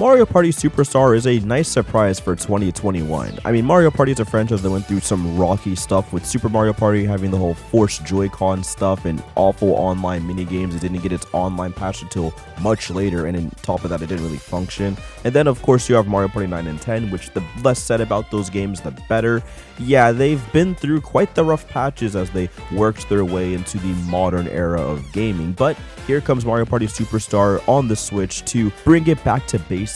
Mario Party Superstar is a nice surprise for 2021. I mean, Mario Party is a franchise that went through some rocky stuff with Super Mario Party having the whole forced Joy-Con stuff and awful online minigames. It didn't get its online patch until much later, and on top of that, it didn't really function. And then, of course, you have Mario Party 9 and 10, which the less said about those games, the better. Yeah, they've been through quite the rough patches as they worked their way into the modern era of gaming, but here comes Mario Party Superstar on the Switch to bring it back to basics,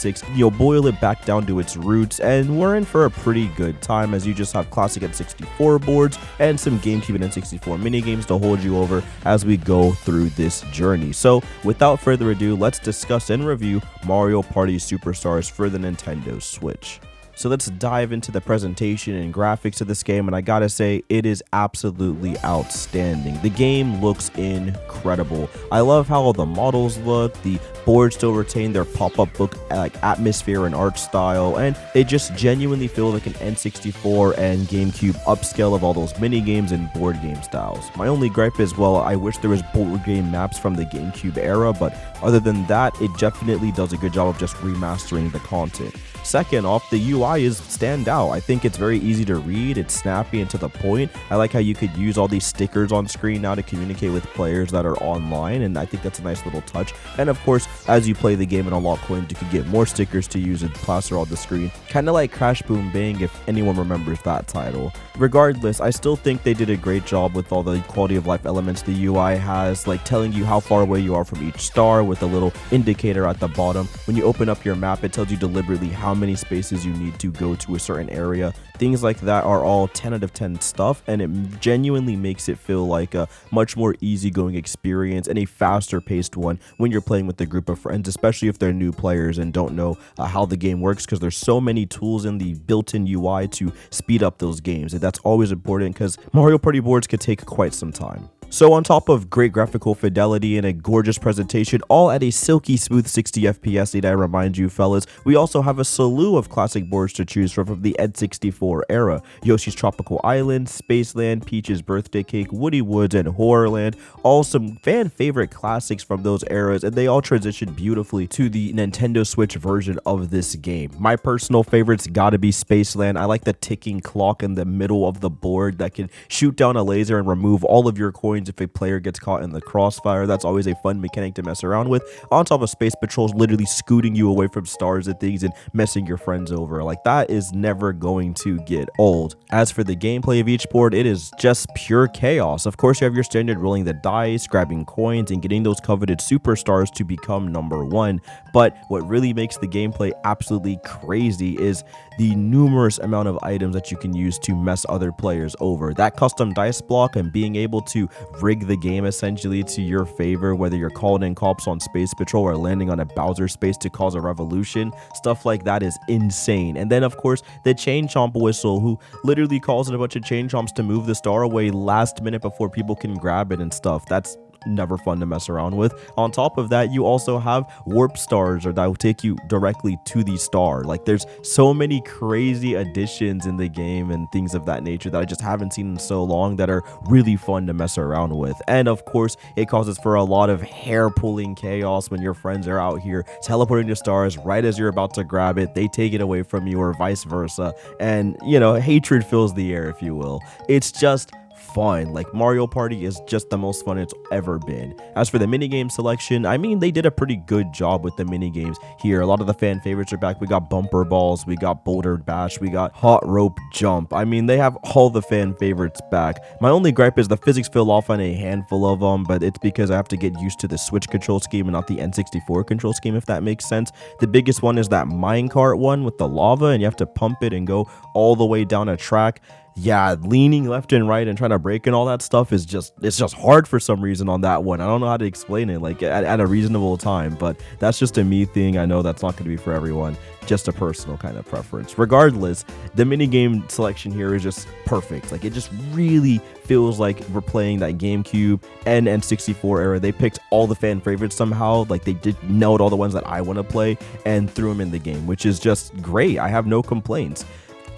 boil it back down to its roots, and we're in for a pretty good time as you just have classic N64 boards and some GameCube and N64 minigames to hold you over as we go through this journey. So without further ado, let's discuss and review Mario Party Superstars for the Nintendo Switch. So let's dive into the presentation and graphics of this game, and I gotta say, it is absolutely outstanding. The game looks incredible. I love how all the models look, the boards still retain their pop-up book like atmosphere and art style, and they just genuinely feel like an N64 and GameCube upscale of all those mini games and board game styles. My only gripe is, well, I wish there was board game maps from the GameCube era, but other than that, it definitely does a good job of just remastering the content. Second off, the UI is standout. I think it's very easy to read, it's snappy and to the point. I like how you could use all these stickers on screen now to communicate with players that are online, and I think that's a nice little touch. And of course, as you play the game and unlock coins, you can get more stickers to use and plaster on the screen. Kind of like Crash Boom Bang, if anyone remembers that title. Regardless, I still think they did a great job with all the quality of life elements the UI has, like telling you how far away you are from each star with a little indicator at the bottom. When you open up your map, it tells you deliberately how many spaces you need to go to a certain area. Things like that are all 10 out of 10 stuff, and it genuinely makes it feel like a much more easygoing experience and a faster paced one when you're playing with a group of friends, especially if they're new players and don't know how the game works, because there's so many tools in the built-in UI to speed up those games, and that's always important because Mario Party boards could take quite some time. So on top of great graphical fidelity and a gorgeous presentation, all at a silky smooth 60 FPS, need I remind you fellas, we also have a slew of classic boards to choose from the N64 era. Yoshi's Tropical Island, Spaceland, Peach's Birthday Cake, Woody Woods, and Horrorland, all some fan favorite classics from those eras, and they all transition beautifully to the Nintendo Switch version of this game. My personal favorites gotta be Spaceland. I like the ticking clock in the middle of the board that can shoot down a laser and remove all of your coins if a player gets caught in the crossfire. That's always a fun mechanic to mess around with. On top of Space Patrols literally scooting you away from stars and things and messing your friends over. Like, that is never going to get old. As for the gameplay of each board, it is just pure chaos. Of course, you have your standard rolling the dice, grabbing coins, and getting those coveted superstars to become number one. But what really makes the gameplay absolutely crazy is the numerous amount of items that you can use to mess other players over. That custom dice block and being able to rig the game essentially to your favor, whether you're calling in cops on Space Patrol or landing on a Bowser space to cause a revolution, stuff like that is insane. And then of course the Chain Chomp whistle, who literally calls in a bunch of Chain Chomps to move the star away last minute before people can grab it and stuff. That's never fun to mess around with. On top of that, you also have warp stars that will take you directly to the star. Like, there's so many crazy additions in the game and things of that nature that I just haven't seen in so long that are really fun to mess around with. And of course, it causes for a lot of hair pulling chaos when your friends are out here teleporting to stars right as you're about to grab it. They take it away from you or vice versa, and hatred fills the air, if you will. It's just fun. Like, Mario Party is just the most fun it's ever been. As for the minigame selection, I mean, they did a pretty good job with the minigames here. A lot of the fan favorites are back. We got Bumper Balls, we got Boulder Bash, we got Hot Rope Jump. I mean, they have all the fan favorites back. My only gripe is the physics fell off on a handful of them, but it's because I have to get used to the Switch control scheme and not the N64 control scheme, if that makes sense. The biggest one is that minecart one with the lava, and you have to pump it and go all the way down a track. Yeah, leaning left and right and trying to break and all that stuff is it's just hard for some reason on that one. I don't know how to explain it, like, at a reasonable time, but that's just a me thing. I know that's not going to be for everyone, just a personal kind of preference. Regardless, the minigame selection here is just perfect. Like, it just really feels like we're playing that GameCube and N64 era. They picked all the fan favorites somehow. Like, they did note all the ones that I want to play and threw them in the game, which is just great. I have no complaints.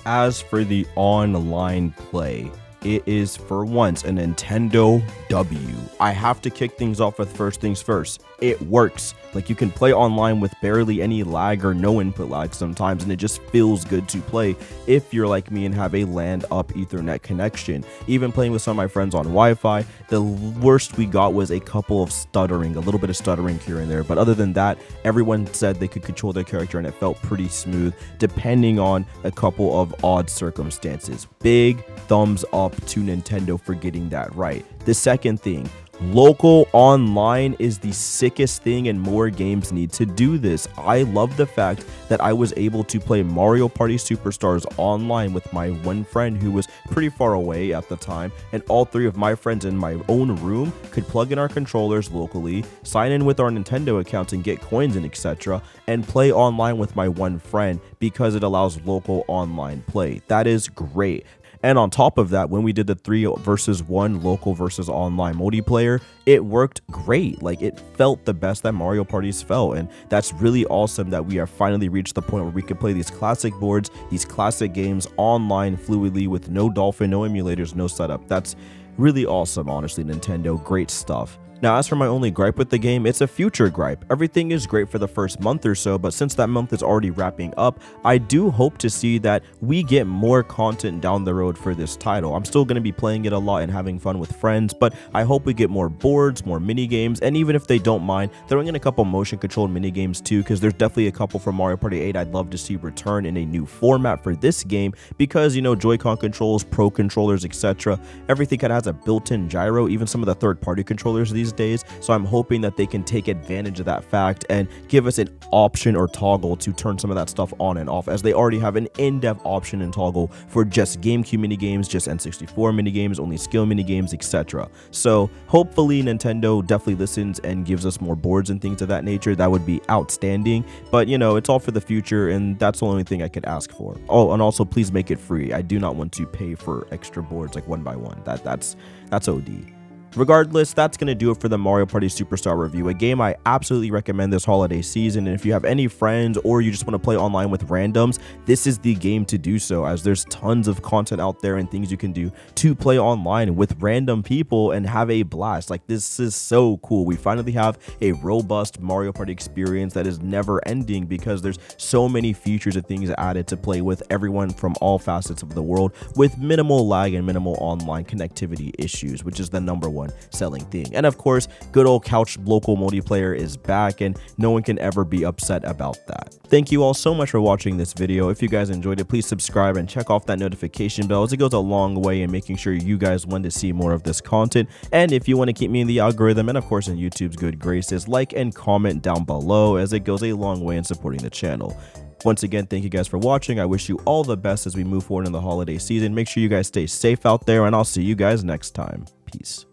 As for the online play, it is for once a Nintendo W. I have to kick things off with first things first. It works. Like, you can play online with barely any lag or no input lag sometimes, and it just feels good to play if you're like me and have a LAN up Ethernet connection. Even playing with some of my friends on Wi-Fi, the worst we got was a little bit of stuttering here and there, but other than that, everyone said they could control their character and it felt pretty smooth depending on a couple of odd circumstances. Big thumbs up to Nintendo for getting that right. The second thing, local online is the sickest thing, and more games need to do this. I love the fact that I was able to play Mario Party Superstars online with my one friend who was pretty far away at the time, and all three of my friends in my own room could plug in our controllers locally, sign in with our Nintendo accounts and get coins and etc., and play online with my one friend because it allows local online play. That is great. And on top of that, when we did the 3 versus 1 local versus online multiplayer, it worked great. Like, it felt the best that Mario Parties felt, and that's really awesome that we have finally reached the point where we can play these classic boards, these classic games online fluidly with no Dolphin, no emulators, no setup. That's really awesome, honestly, Nintendo. Great stuff. Now, as for my only gripe with the game, it's a future gripe. Everything is great for the first month or so, but since that month is already wrapping up, I do hope to see that we get more content down the road for this title. I'm still going to be playing it a lot and having fun with friends, but I hope we get more boards, more mini games, and even if they don't mind, throwing in a couple motion controlled mini games too, because there's definitely a couple from Mario Party 8 I'd love to see return in a new format for this game, because, you know, Joy-Con controls, Pro controllers, etc. Everything kind of has a built-in gyro, even some of the third-party controllers these days, so I'm hoping that they can take advantage of that fact and give us an option or toggle to turn some of that stuff on and off, as they already have an in-depth option and toggle for just GameCube minigames, just N64 minigames, only skill minigames, etc. So hopefully Nintendo definitely listens and gives us more boards and things of that nature. That would be outstanding, but you know, it's all for the future, and that's the only thing I could ask for. Oh, and also please make it free. I do not want to pay for extra boards like one by one. That's OD. Regardless, that's going to do it for the Mario Party Superstar review, a game I absolutely recommend this holiday season, and if you have any friends or you just want to play online with randoms, this is the game to do so, as there's tons of content out there and things you can do to play online with random people and have a blast. Like, this is so cool. We finally have a robust Mario Party experience that is never ending, because there's so many features and things added to play with everyone from all facets of the world with minimal lag and minimal online connectivity issues, which is the number one selling thing. And of course, good old couch local multiplayer is back, and no one can ever be upset about that. Thank you all so much for watching this video. If you guys enjoyed it, please subscribe and check off that notification bell, as it goes a long way in making sure you guys want to see more of this content. And if you want to keep me in the algorithm and of course in YouTube's good graces, like and comment down below, as it goes a long way in supporting the channel. Once again, thank you guys for watching. I wish you all the best as we move forward in the holiday season. Make sure you guys stay safe out there, and I'll see you guys next time. Peace.